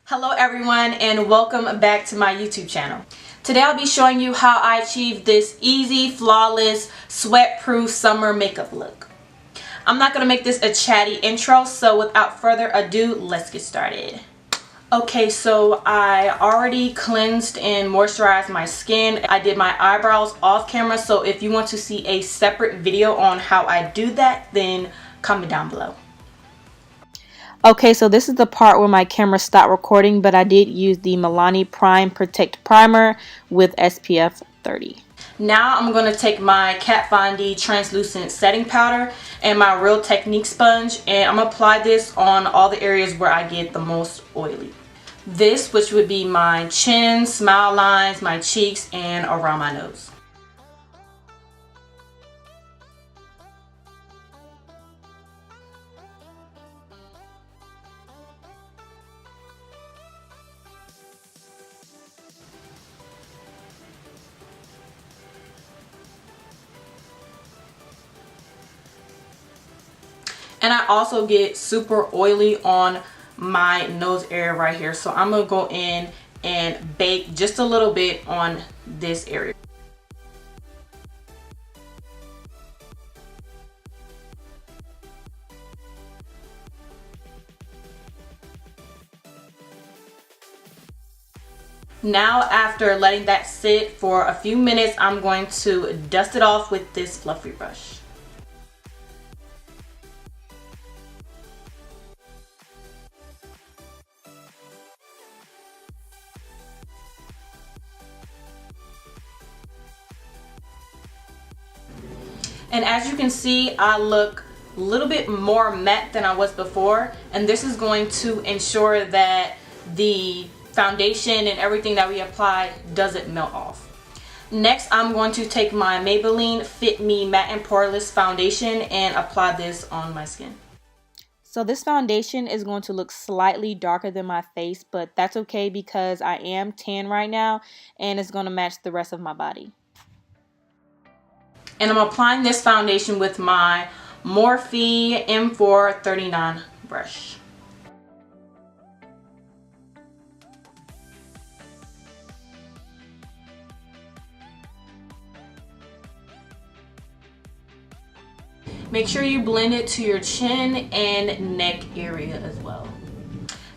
Hello everyone and welcome back to my YouTube channel. Today I'll be showing you how I achieved this easy, flawless, sweat-proof summer makeup look. I'm not going to make this a chatty intro, so without further ado, let's get started. Okay, so I already cleansed and moisturized my skin. I did my eyebrows off camera, so if you want to see a separate video on how I do that, then comment down below. Okay, so this is the part where my camera stopped recording, but I did use the Milani Prime Protect Primer with SPF 30. Now I'm going to take my Kat Von D translucent setting powder and my Real Technique sponge, and I'm going to apply this on all the areas where I get the most oily. This, which would be my chin, smile lines, my cheeks, and around my nose. And I also get super oily on my nose area right here. So I'm going to go in and bake just a little bit on this area. Now, after letting that sit for a few minutes, I'm going to dust it off with this fluffy brush. And as you can see, I look a little bit more matte than I was before, and this is going to ensure that the foundation and everything that we apply doesn't melt off. Next, I'm going to take my Maybelline Fit Me Matte and Poreless foundation and apply this on my skin. So this foundation is going to look slightly darker than my face, but that's okay because I am tan right now and it's going to match the rest of my body. And I'm applying this foundation with my Morphe M439 brush. Make sure you blend it to your chin and neck area as well.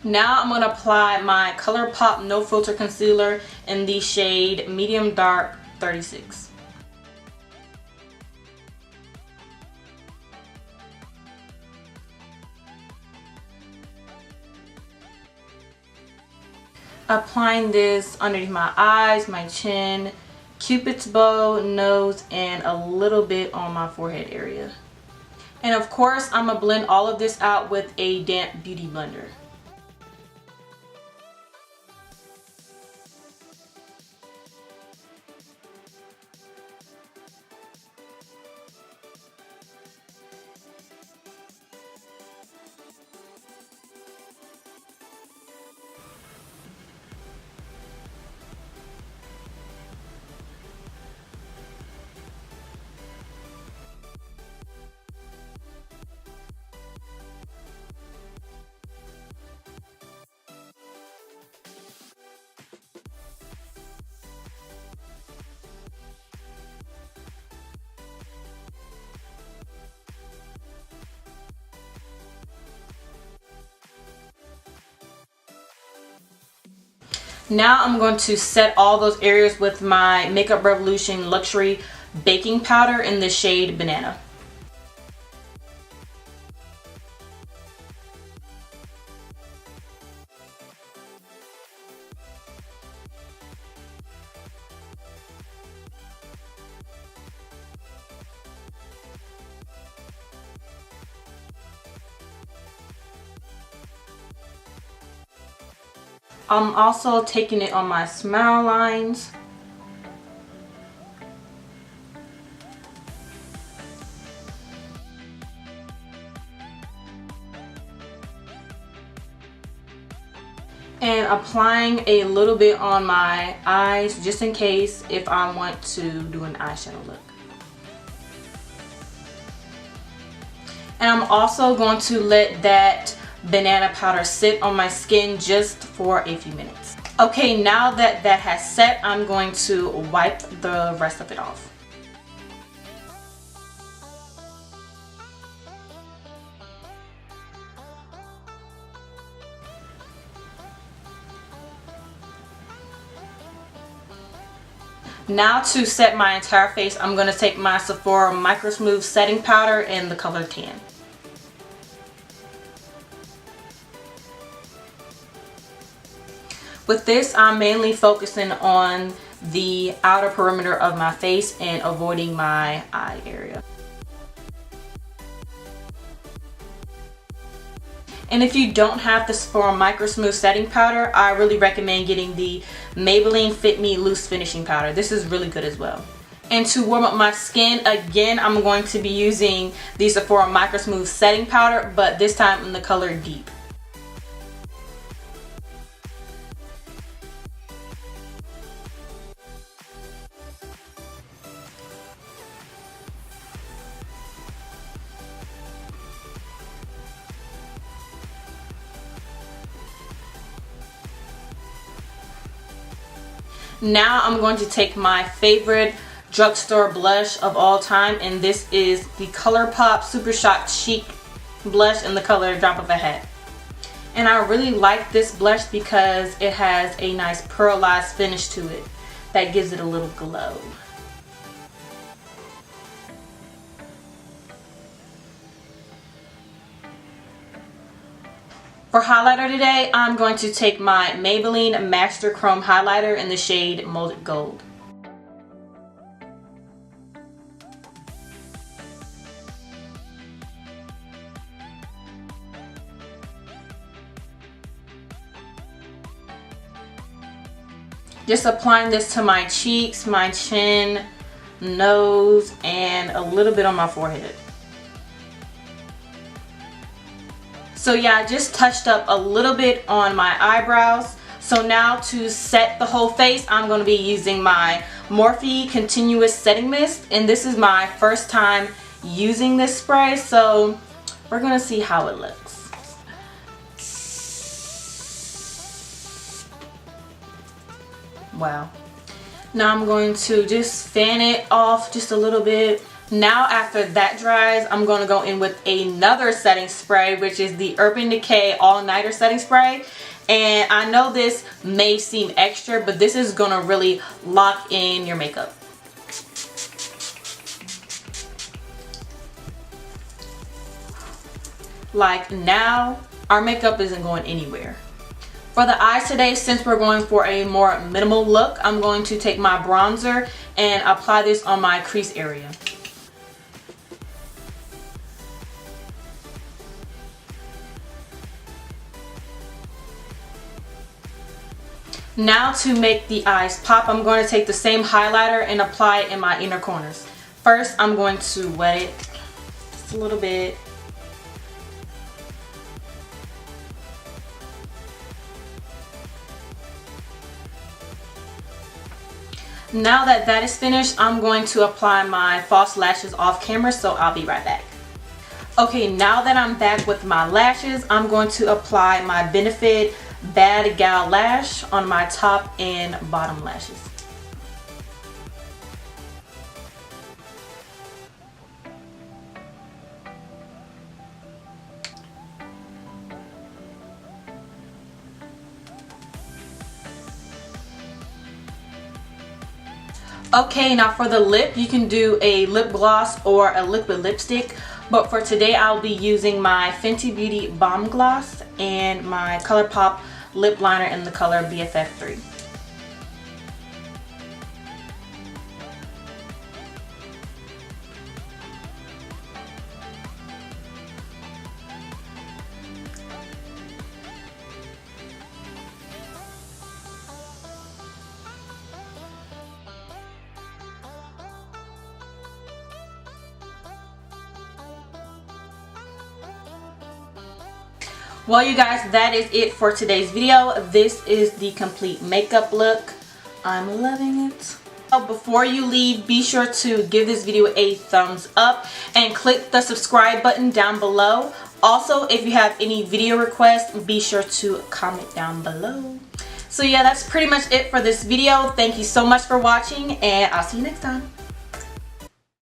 Now I'm going to apply my ColourPop No Filter Concealer in the shade Medium Dark 36. Applying this underneath my eyes, my chin, Cupid's bow, nose, and a little bit on my forehead area. And of course, I'm going to blend all of this out with a damp beauty blender. Now I'm going to set all those areas with my Makeup Revolution Luxury Baking Powder in the shade Banana. I'm also taking it on my smile lines. And applying a little bit on my eyes just in case if I want to do an eyeshadow look. And I'm also going to let that banana powder sit on my skin just for a few minutes. Okay, now that that has set, I'm going to wipe the rest of it off. Now to set my entire face, I'm going to take my Sephora Micro Smooth setting powder in the color Tan. With this, I'm mainly focusing on the outer perimeter of my face and avoiding my eye area. And if you don't have the Sephora Micro Smooth setting powder, I really recommend getting the Maybelline Fit Me Loose Finishing Powder. This is really good as well. And to warm up my skin, again, I'm going to be using the Sephora Micro Smooth setting powder, but this time in the color Deep. Now I'm going to take my favorite drugstore blush of all time, and this is the ColourPop Super Shock Chic blush in the color Drop of a Hat. And I really like this blush because it has a nice pearlized finish to it that gives it a little glow. For highlighter today, I'm going to take my Maybelline Master Chrome Highlighter in the shade Molded Gold. Just applying this to my cheeks, my chin, nose, and a little bit on my forehead. So yeah, I just touched up a little bit on my eyebrows. So now to set the whole face, I'm going to be using my Morphe Continuous Setting Mist. And this is my first time using this spray, so we're going to see how it looks. Wow. Now I'm going to just fan it off just a little bit. Now after that dries, I'm going to go in with another setting spray, which is the Urban Decay All Nighter Setting Spray. And I know this may seem extra, but this is going to really lock in your makeup. Like now, our makeup isn't going anywhere. For the eyes today, since we're going for a more minimal look, I'm going to take my bronzer and apply this on my crease area. Now to make the eyes pop, I'm going to take the same highlighter and apply it in my inner corners. First, I'm going to wet it just a little bit. Now that that is finished, I'm going to apply my false lashes off camera, so I'll be right back. Okay, now that I'm back with my lashes, I'm going to apply my Benefit Bad Gal Lash on my top and bottom lashes. Okay, now for the lip, you can do a lip gloss or a liquid lipstick. But for today, I'll be using my Fenty Beauty Balm Gloss and my ColourPop lip liner in the color BFF3. Well, you guys, that is it for today's video. This is the complete makeup look. I'm loving it. Before you leave, be sure to give this video a thumbs up and click the subscribe button down below. Also, if you have any video requests, be sure to comment down below. So yeah, that's pretty much it for this video. Thank you so much for watching, and I'll see you next time.